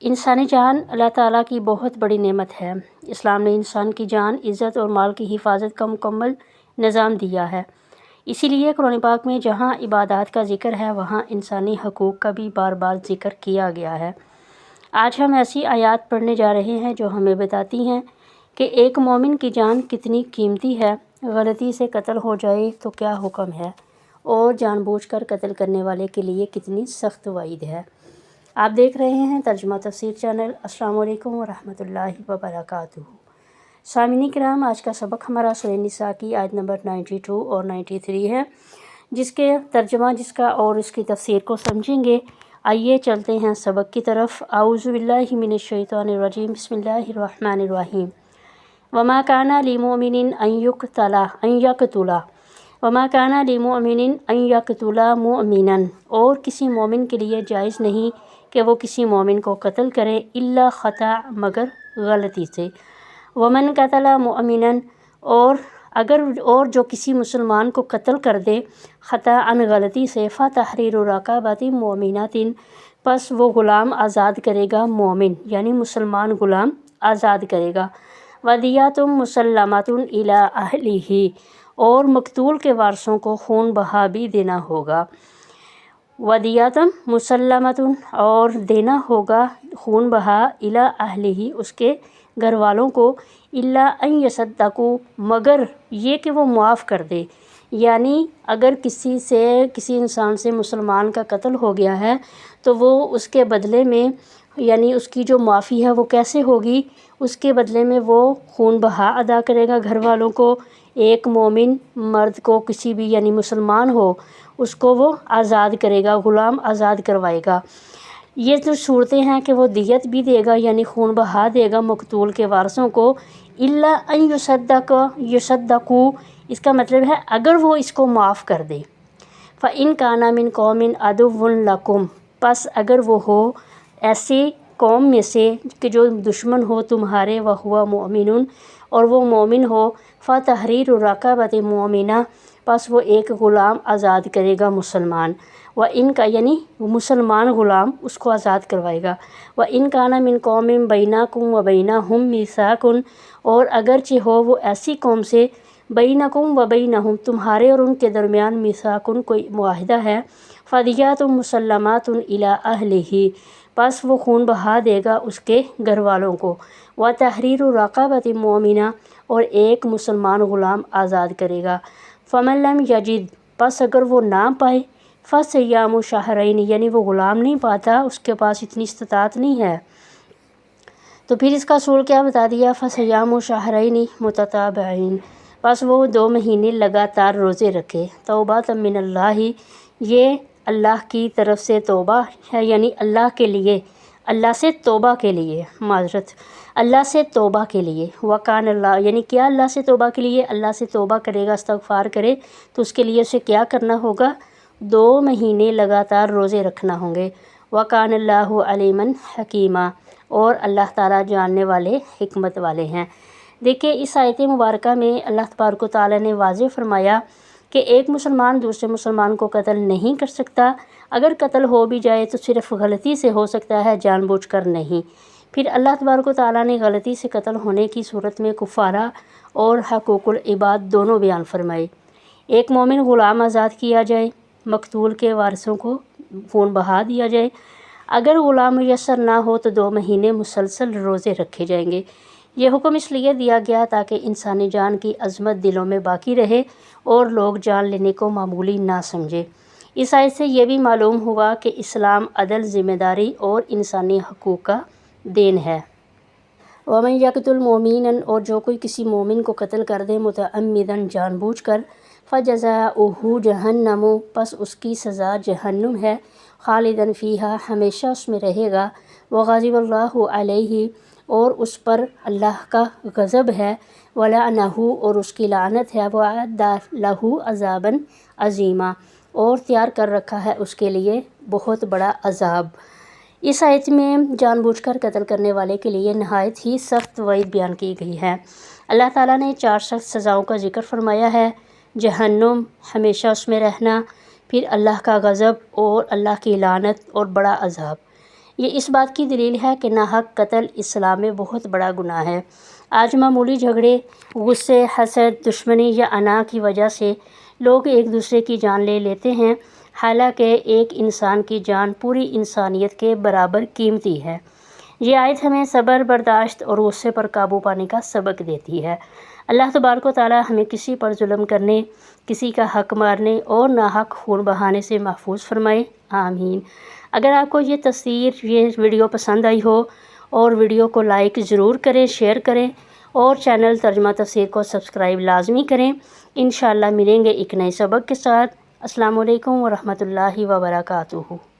انسانی جان اللہ تعالیٰ کی بہت بڑی نعمت ہے۔ اسلام نے انسان کی جان، عزت اور مال کی حفاظت کا مکمل نظام دیا ہے۔ اسی لیے قرآن پاک میں جہاں عبادات کا ذکر ہے وہاں انسانی حقوق کا بھی بار بار ذکر کیا گیا ہے۔ آج ہم ایسی آیات پڑھنے جا رہے ہیں جو ہمیں بتاتی ہیں کہ ایک مومن کی جان کتنی قیمتی ہے، غلطی سے قتل ہو جائے تو کیا حکم ہے، اور جان بوجھ کر قتل کرنے والے کے لیے کتنی سخت وعید ہے۔ آپ دیکھ رہے ہیں ترجمہ تفسیر چینل۔ السلام علیکم ورحمۃ اللہ وبرکاتہ۔ سامعین کرام، آج کا سبق ہمارا سورہ النساء کی آیت نمبر 92 اور 93 ہے، جس کے ترجمہ اور اس کی تفسیر کو سمجھیں گے۔ آئیے چلتے ہیں سبق کی طرف۔ اعوذ باللہ من الشیطان الرجیم، بسم اللہ الرحمن الرحیم۔ وما کان لمؤمن ان یقتل وما کان لمؤمن ان یقتل مؤمنا، اور کسی مومن کے لیے جائز نہیں کہ وہ کسی مومن کو قتل کرے، الا خطأ، مگر غلطی سے۔ ومن قتل مؤمنا، اور جو کسی مسلمان کو قتل کر دے خطأ، غلطی سے، فتحریر رقبۃ مؤمنۃ، پس وہ غلام آزاد کرے گا، مومن یعنی مسلمان غلام آزاد کرے گا۔ ودیۃ مسلمۃ الی اہلہ، اور مقتول کے وارثوں کو خون بہا بھی دینا ہوگا۔ ودیۃ مسلمۃ، اور دینا ہوگا خون بہا، الی اہلہ، اس کے گھر والوں کو، الا ان یصدقوا، مگر یہ کہ وہ معاف کر دے۔ یعنی اگر کسی انسان سے مسلمان کا قتل ہو گیا ہے تو وہ اس کے بدلے میں، یعنی اس کی جو معافی ہے وہ کیسے ہوگی؟ اس کے بدلے میں وہ خون بہا ادا کرے گا گھر والوں کو، ایک مومن مرد کو، کسی بھی یعنی مسلمان ہو اس کو وہ آزاد کرے گا، غلام آزاد کروائے گا۔ یہ جو صورتیں ہیں کہ وہ دیت بھی دے گا یعنی خون بہا دے گا مقتول کے وارثوں کو، الا ان یصدقوا، اس کا مطلب ہے اگر وہ اس کو معاف کر دے۔ فإن كان من قوم عدو لكم، پس اگر وہ ہو ایسی قوم میں سے کہ جو دشمن ہو تمہارے، وهو مؤمن، اور وہ مومن ہو، فتحریر رقبۃ مؤمنہ، پس وہ ایک غلام آزاد کرے گا مسلمان، وإن کا یعنی مسلمان غلام اس کو آزاد کروائے گا۔ وإن كان من قوم بینکم وبینہم میثاق، اور اگرچہ ہو وہ ایسی قوم سے، بینکم وبینہم، تمہارے اور ان کے درمیان، میثاق، کوئی معاہدہ ہے، فدیۃ مسلمۃ الی اہلہ، پس وہ خون بہا دے گا اس کے گھر والوں کو، وتحریر رقبۃ مؤمنہ، اور ایک مسلمان غلام آزاد کرے گا۔ فمن لم یجد، پس اگر وہ نہ پائے، فصیام شہرین، یعنی وہ غلام نہیں پاتا، اس کے پاس اتنی استطاعت نہیں ہے، تو پھر اس کا اصول کیا بتا دیا، فصیام شہرین متتابعین، پس وہ 2 مہینے لگاتار روزے رکھے، توبۃ من اللہ، یہ اللہ کی طرف سے توبہ ہے، یعنی اللہ کے لیے، اللہ سے توبہ کے لیے، اللہ سے توبہ کے لیے۔ وکان اللہ، یعنی کیا اللہ سے توبہ کے لیے؟ اللہ سے توبہ کرے گا، استغفار کرے تو اس کے لیے اسے کیا کرنا ہوگا؟ 2 مہینے لگاتار روزے رکھنا ہوں گے۔ وکان اللہ علیما حکیما، اور اللہ تعالیٰ جاننے والے، حکمت والے ہیں۔ دیکھیں اس آیت مبارکہ میں اللہ تبارک و تعالیٰ نے واضح فرمایا کہ ایک مسلمان دوسرے مسلمان کو قتل نہیں کر سکتا، اگر قتل ہو بھی جائے تو صرف غلطی سے ہو سکتا ہے، جان بوجھ کر نہیں۔ پھر اللہ تبارک و تعالیٰ نے غلطی سے قتل ہونے کی صورت میں کفارہ اور حقوق العباد دونوں بیان فرمائے۔ ایک مومن غلام آزاد کیا جائے، مقتول کے وارثوں کو خون بہا دیا جائے، اگر غلام میسر نہ ہو تو 2 مہینے مسلسل روزے رکھے جائیں گے۔ یہ حکم اس لیے دیا گیا تاکہ انسانی جان کی عظمت دلوں میں باقی رہے اور لوگ جان لینے کو معمولی نہ سمجھے۔ اس آیت سے یہ بھی معلوم ہوا کہ اسلام عدل، ذمہ داری اور انسانی حقوق کا دین ہے۔ ومن یقتل مؤمنا، اور جو کوئی کسی مومن کو قتل کر دے متعمدا، جان بوجھ کر، فجزاؤہ جہنم، پس اس کی سزا جہنم ہے، خالدا فیہا، ہمیشہ اس میں رہے گا، وغضب اللہ علیہ، اور اس پر اللہ کا غضب ہے، ولعنہ، اور اس کی لعنت ہے، وأعد لہ عذابا عظیما، اور تیار کر رکھا ہے اس کے لیے بہت بڑا عذاب۔ اس آیت میں جان بوجھ کر قتل کرنے والے کے لیے نہایت ہی سخت وعید بیان کی گئی ہے۔ اللہ تعالیٰ نے 4 سخت سزاؤں کا ذکر فرمایا ہے، جہنم، ہمیشہ اس میں رہنا، پھر اللہ کا غضب اور اللہ کی لعنت اور بڑا عذاب۔ یہ اس بات کی دلیل ہے کہ ناحق قتل اسلام میں بہت بڑا گناہ ہے۔ آج معمولی جھگڑے، غصے، حسد، دشمنی یا انا کی وجہ سے لوگ ایک دوسرے کی جان لے لیتے ہیں، حالانکہ ایک انسان کی جان پوری انسانیت کے برابر قیمتی ہے۔ یہ آیت ہمیں صبر، برداشت اور غصے پر قابو پانے کا سبق دیتی ہے۔ اللہ تبارک و تعالی ہمیں کسی پر ظلم کرنے، کسی کا حق مارنے اور ناحق خون بہانے سے محفوظ فرمائے، آمین۔ اگر آپ کو یہ ویڈیو پسند آئی ہو اور ویڈیو کو لائک ضرور کریں، شیئر کریں اور چینل ترجمہ تفسیر کو سبسکرائب لازمی کریں۔ انشاءاللہ ملیں گے ایک نئے سبق کے ساتھ۔ السلام علیکم ورحمۃ اللہ وبرکاتہ۔